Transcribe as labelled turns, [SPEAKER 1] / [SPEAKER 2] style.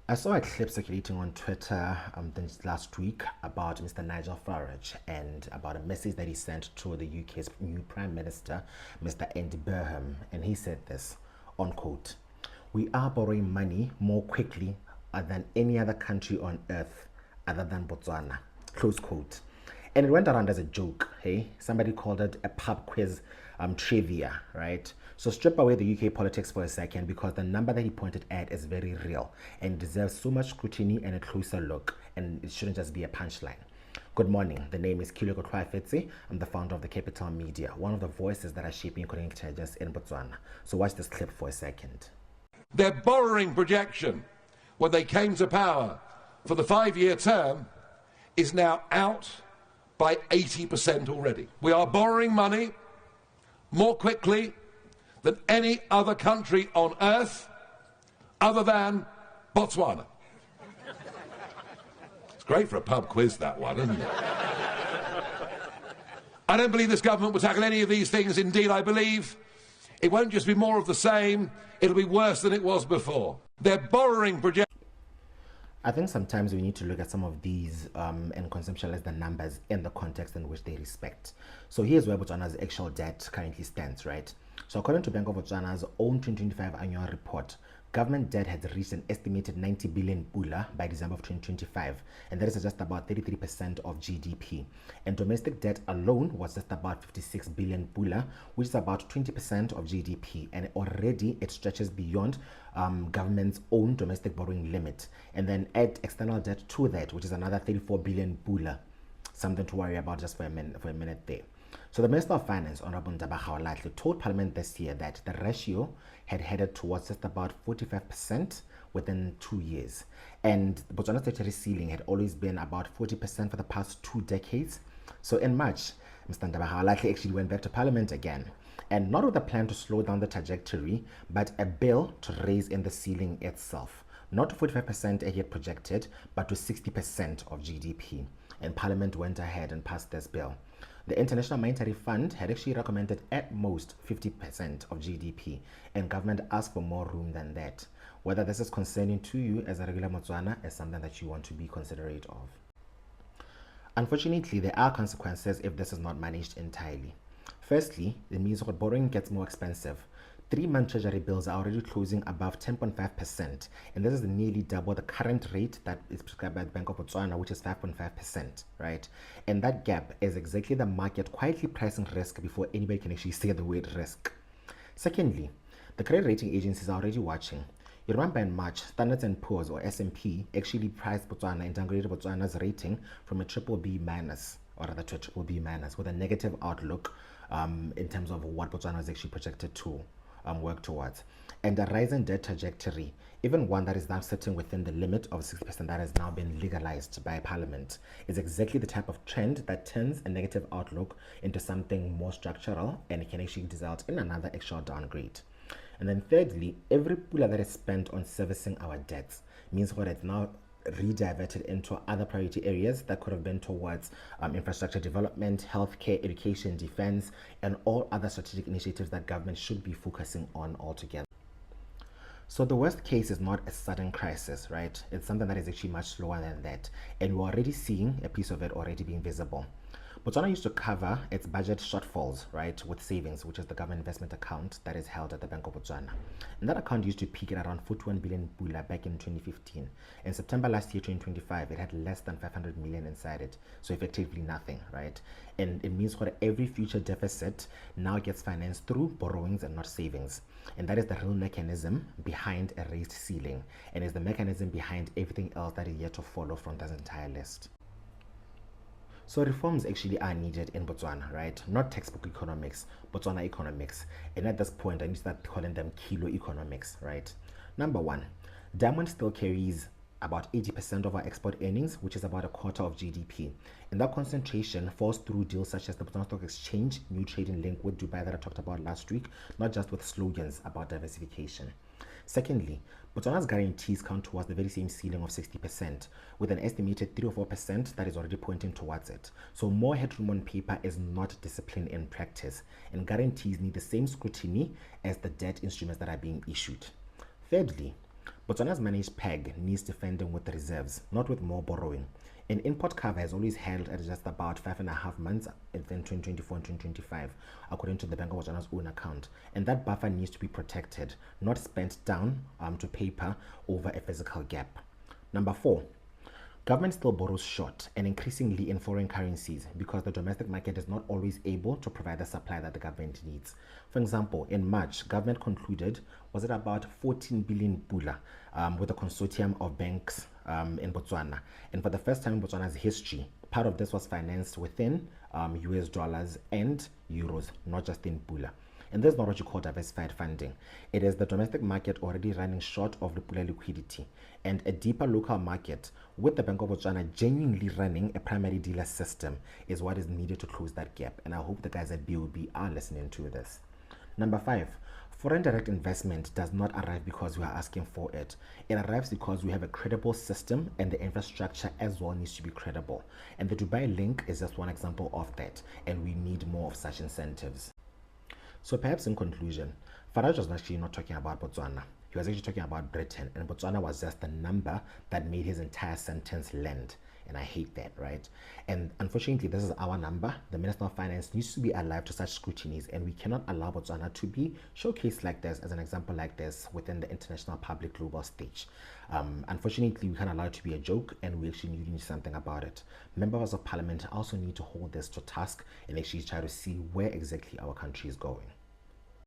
[SPEAKER 1] I saw a clip circulating on Twitter last week about Mr. Nigel Farage and about a message that he sent to the UK's new Prime Minister, Mr. Burnham. And he said this, unquote, "We are borrowing money more quickly than any other country on earth other than Botswana," close quote. And it went around as a joke, hey? Somebody called it a pub quiz trivia, right? So strip away the UK politics for a second because the number that he pointed at is very real and deserves so much scrutiny and a closer look, and it shouldn't just be a punchline. Good morning. The name is Kilo Kotwaifetse. I'm the founder of the Capital Media, one of the voices that are shaping economic intelligence in Botswana. So watch this clip for a second.
[SPEAKER 2] Their borrowing projection when they came to power for the 5-year term is now out by 80% already. We are borrowing money more quickly than any other country on earth other than Botswana. It's great for a pub quiz, that one, isn't it? I don't believe this government will tackle any of these things. Indeed, I believe it won't just be more of the same, it'll be worse than it was before. Their borrowing project.
[SPEAKER 1] I think sometimes we need to look at some of these and conceptualize the numbers in the context in which they respect. So here's where Botswana's actual debt currently stands, right? So according to Bank of Botswana's own 2025 annual report, government debt has reached an estimated 90 billion Pula by December of 2025, and that is just about 33% of GDP. And domestic debt alone was just about 56 billion Pula, which is about 20% of GDP, and already it stretches beyond government's own domestic borrowing limit. And then add external debt to that, which is another 34 billion Pula. Something to worry about just for a minute there. So the Minister of Finance, Hon Ndaba Gaolathe, told Parliament this year that the ratio had headed towards just about 45% within 2 years. And Botswana's statutory ceiling had always been about 40% for the past 2 decades. So in March, Mr. Ndaba Gaolathe actually went back to Parliament again. And not with a plan to slow down the trajectory, but a bill to raise in the ceiling itself. Not to 45% as yet projected, but to 60% of GDP. And Parliament went ahead and passed this bill. The International Monetary Fund had actually recommended at most 50% of GDP, and government asked for more room than that. Whether this is concerning to you as a regular Botswana is something that you want to be considerate of. Unfortunately, there are consequences if this is not managed entirely. Firstly, it means that borrowing gets more expensive. 3-month treasury bills are already closing above 10.5%, and this is nearly double the current rate that is prescribed by the Bank of Botswana, which is 5.5%, right? And that gap is exactly the market quietly pricing risk before anybody can actually say the word risk. Secondly, the credit rating agencies are already watching. You remember in March, Standard & Poor's or S&P actually priced Botswana and downgraded Botswana's rating from a triple B minus, or rather to a triple B minus, with a negative outlook in terms of what Botswana was actually projected to work towards. And a rising debt trajectory, even one that is now sitting within the limit of 6% that has now been legalized by Parliament, is exactly the type of trend that turns a negative outlook into something more structural, and it can actually result in another actual downgrade. And then thirdly, every Pula that is spent on servicing our debts means what it's now rediverted into other priority areas that could have been towards infrastructure development, healthcare, education, defense, and all other strategic initiatives that government should be focusing on altogether. So the worst case is not a sudden crisis, right? It's something that is actually much slower than that, and we're already seeing a piece of it already being visible. Botswana used to cover its budget shortfalls, right, with savings, which is the government investment account that is held at the Bank of Botswana. And that account used to peak at around 41 billion Pula back in 2015. In September last year, 2025, it had less than 500 million inside it. So effectively nothing, right? And it means that every future deficit now gets financed through borrowings and not savings. And that is the real mechanism behind a raised ceiling, and is the mechanism behind everything else that is yet to follow from this entire list. So reforms actually are needed in Botswana, right? Not textbook economics, Botswana economics. And at this point, I need to start calling them kilo economics, right? Number one, diamond still carries about 80% of our export earnings, which is about a quarter of GDP. And that concentration falls through deals such as the Botswana Stock Exchange, new trading link with Dubai that I talked about last week, not just with slogans about diversification. Secondly, Botswana's guarantees count towards the very same ceiling of 60%, with an estimated 3 or 4% that is already pointing towards it. So more headroom on paper is not discipline in practice, and guarantees need the same scrutiny as the debt instruments that are being issued. Thirdly, Botswana's managed PEG needs defending with reserves, not with more borrowing. An import cover is always held at just about 5.5 months in 2024 and 2025, according to the Bank of Botswana's own account. And that buffer needs to be protected, not spent down to paper over a physical gap. Number 4. Government still borrows short and increasingly in foreign currencies because the domestic market is not always able to provide the supply that the government needs. For example, in March, government concluded, was it about 14 billion Pula with a consortium of banks in Botswana. And for the first time in Botswana's history, part of this was financed within US dollars and euros, not just in Pula. And this is not what you call diversified funding. It is the domestic market already running short of the Pula liquidity, and a deeper local market with the Bank of Botswana genuinely running a primary dealer system is what is needed to close that gap. And I hope the guys at BOB are listening to this. Number 5, foreign direct investment does not arrive because we are asking for it. It arrives because we have a credible system, and the infrastructure as well needs to be credible. And the Dubai link is just one example of that, and we need more of such incentives. So perhaps in conclusion, Farage was actually not talking about Botswana. He was actually talking about Britain, and Botswana was just the number that made his entire sentence land. And I hate that, right? And unfortunately, this is our number. The Minister of Finance needs to be alive to such scrutinies, and we cannot allow Botswana to be showcased like this, as an example like this, within the international public global stage. Unfortunately, we can't allow it to be a joke, and we actually need to do something about it. Members of Parliament also need to hold this to task and actually try to see where exactly our country is going.